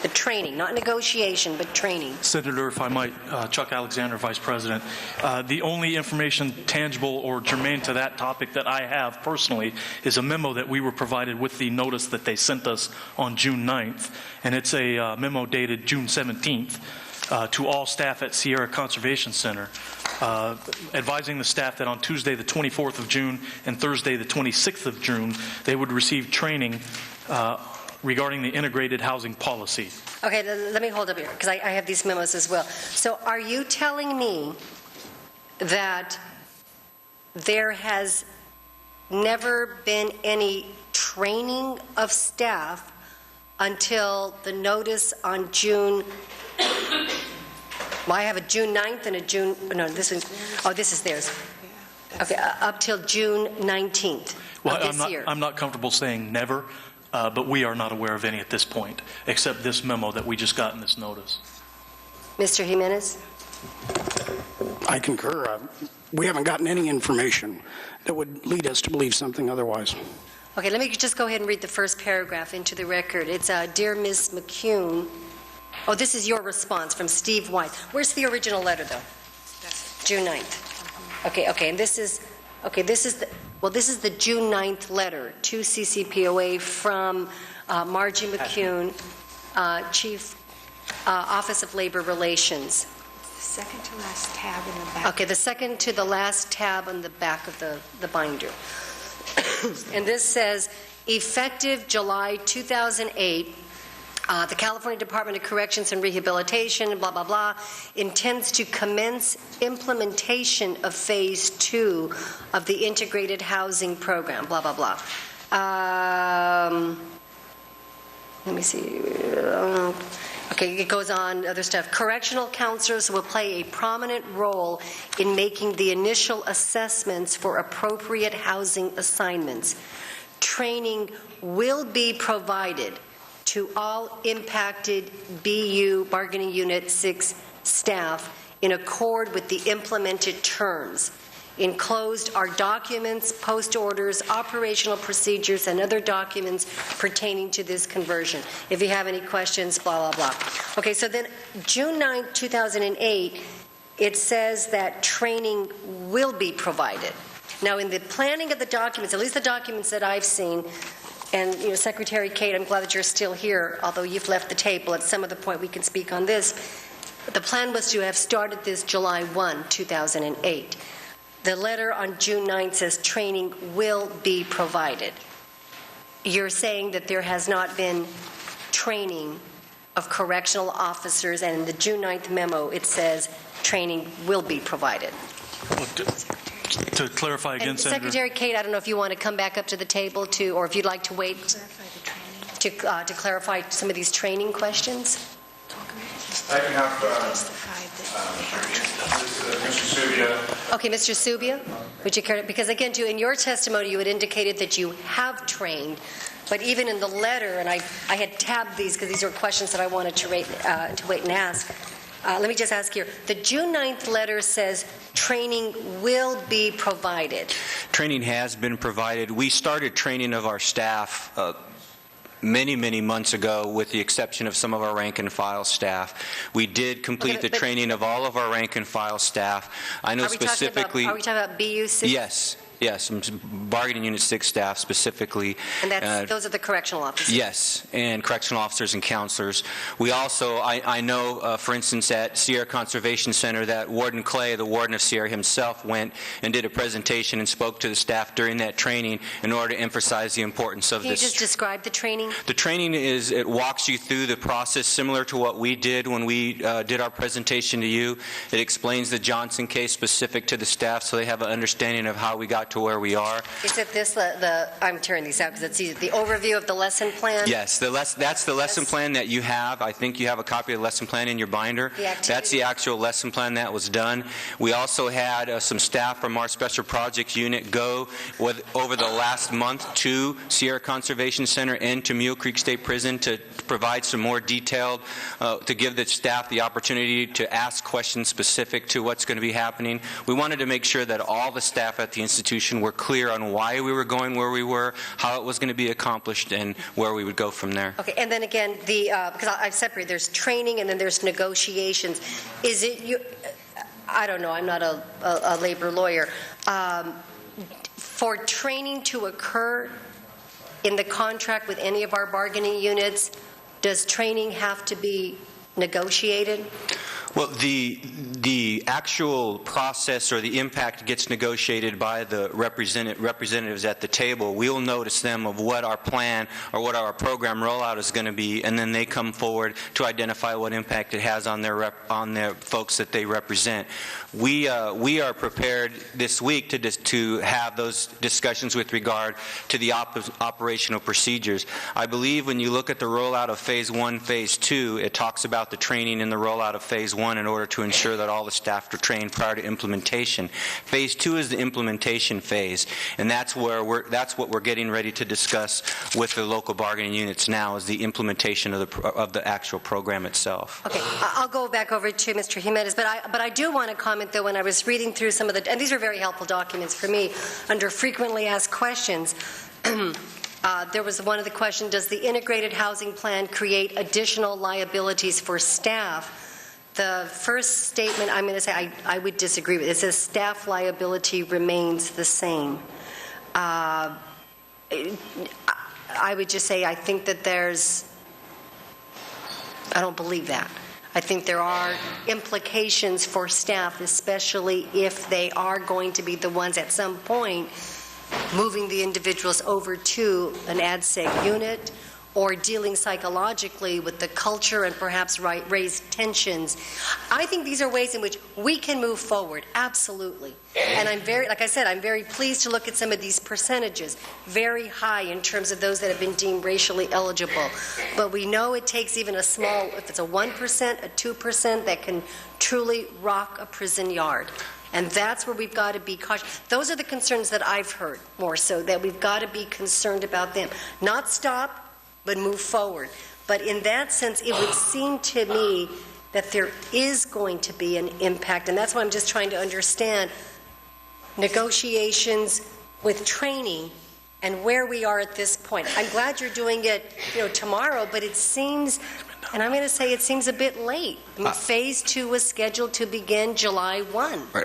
The training, not negotiation, but training. Senator, if I might, Chuck Alexander, Vice President. The only information tangible or germane to that topic that I have personally is a memo that we were provided with the notice that they sent us on June 9th, and it's a memo dated June 17th to all staff at Sierra Conservation Center, advising the staff that on Tuesday the 24th of June and Thursday the 26th of June, they would receive training regarding the integrated housing policy. Okay, let me hold up here, because I have these memos as well. So are you telling me that there has never been any training of staff until the notice on June, well, I have a June 9th and a June, no, this one, oh, this is theirs. Okay, up till June 19th of this year. I'm not comfortable saying never. But we are not aware of any at this point, except this memo that we just got in this notice. Mr. Jimenez? I concur. We haven't gotten any information that would lead us to believe something otherwise. Okay, let me just go ahead and read the first paragraph into the record. It's, Dear Ms. McCune, oh, this is your response from Steve White. Where's the original letter, though? June 9th. Okay, and this is, okay, this is the June 9th letter to CCPOA from Margie McCune, Chief Office of Labor Relations. Second to last tab in the back. Okay, the second to the last tab on the back of the binder. And this says, effective July 2008, the California Department of Corrections and Rehabilitation, blah, blah, blah, intends to commence implementation of Phase 2 of the Integrated Housing Program, blah, blah, blah. Let me see. Okay, it goes on, other stuff. Correctional counselors will play a prominent role in making the initial assessments for appropriate housing assignments. Training will be provided to all impacted BU, Bargaining Unit 6 staff in accord with the implemented terms. Enclosed are documents, post orders, operational procedures, and other documents pertaining to this conversion. If you have any questions, blah, blah, blah. Okay, so then June 9, 2008, it says that training will be provided. Now, in the planning of the documents, at least the documents that I've seen, and, you know, Secretary Kate, I'm glad that you're still here, although you've left the table. At some other point we can speak on this. The plan was to have started this July 1, 2008. The letter on June 9th says training will be provided. You're saying that there has not been training of correctional officers, and in the June 9th memo it says training will be provided. Well, to clarify again, and Senator. Secretary Kate, I don't know if you want to come back up to the table to, or if you'd like to wait to clarify some of these training questions. I can have Mr. Subia. Okay, Mr. Subia, would you care to, because again, too, in your testimony you had indicated that you have trained, but even in the letter, and I had tabbed these because these are questions that I wanted to wait and ask. Let me just ask here. The June 9th letter says training will be provided. Training has been provided. We started training of our staff many months ago, with the exception of some of our rank and file staff. We did complete the training of all of our rank and file staff. I know specifically. Are we talking about BU 6? Yes, Bargaining Unit 6 staff specifically. And that's, those are the correctional officers? Yes, and correctional officers and counselors. We also, I know, for instance, at Sierra Conservation Center, that Warden Clay, the warden of Sierra himself, went and did a presentation and spoke to the staff during that training in order to emphasize the importance of this. Can you just describe the training? The training is, it walks you through the process similar to what we did when we did our presentation to you. It explains the Johnson case specific to the staff so they have an understanding of how we got to where we are. Is it this, I'm tearing these out because it's easy, the overview of the lesson plan? Yes, that's the lesson plan that you have. I think you have a copy of the lesson plan in your binder. That's the actual lesson plan that was done. We also had some staff from our Special Projects Unit go over the last month to Sierra Conservation Center and to Mule Creek State Prison to provide some more detailed, to give the staff the opportunity to ask questions specific to what's going to be happening. We wanted to make sure that all the staff at the institution resolution were clear on why we were going where we were, how it was going to be accomplished, and where we would go from there. Okay, and then again, because I've separated, there's training and then there's negotiations. Is it, I don't know, I'm not a labor lawyer. For training to occur in the contract with any of our bargaining units, does training have to be negotiated? Well, the actual process or the impact gets negotiated by the representatives at the table. We'll notice them of what our plan or what our program rollout is going to be, and then they come forward to identify what impact it has on their folks that they represent. We are prepared this week to have those discussions with regard to the operational procedures. I believe when you look at the rollout of Phase 1, Phase 2, it talks about the training in the rollout of Phase 1 in order to ensure that all the staff are trained prior to implementation. Phase 2 is the implementation phase, and that's what we're getting ready to discuss with the local bargaining units now, is the implementation of the actual program itself. Okay, I'll go back over to Mr. Jimenez, but I do want to comment, though, when I was reading through some of the, and these are very helpful documents for me, under frequently asked questions, there was one of the questions, does the integrated housing plan create additional liabilities for staff? The first statement I'm going to say I would disagree with. It says staff liability remains the same. I would just say I think that I don't believe that. I think there are implications for staff, especially if they are going to be the ones at some point moving the individuals over to an ADSEG unit or dealing psychologically with the culture and perhaps raise tensions. I think these are ways in which we can move forward, absolutely. And I'm very, like I said, I'm very pleased to look at some of these percentages, very high in terms of those that have been deemed racially eligible. But we know it takes even a small, if it's a 1%, a 2%, that can truly rock a prison yard. And that's where we've got to be cautious. Those are the concerns that I've heard more so, that we've got to be concerned about them. Not stop, but move forward. But in that sense, it would seem to me that there is going to be an impact, and that's why I'm just trying to understand negotiations with training and where we are at this point. I'm glad you're doing it, tomorrow, but it seems, and I'm going to say it seems a bit late. I mean, Phase 2 was scheduled to begin July 1. Right.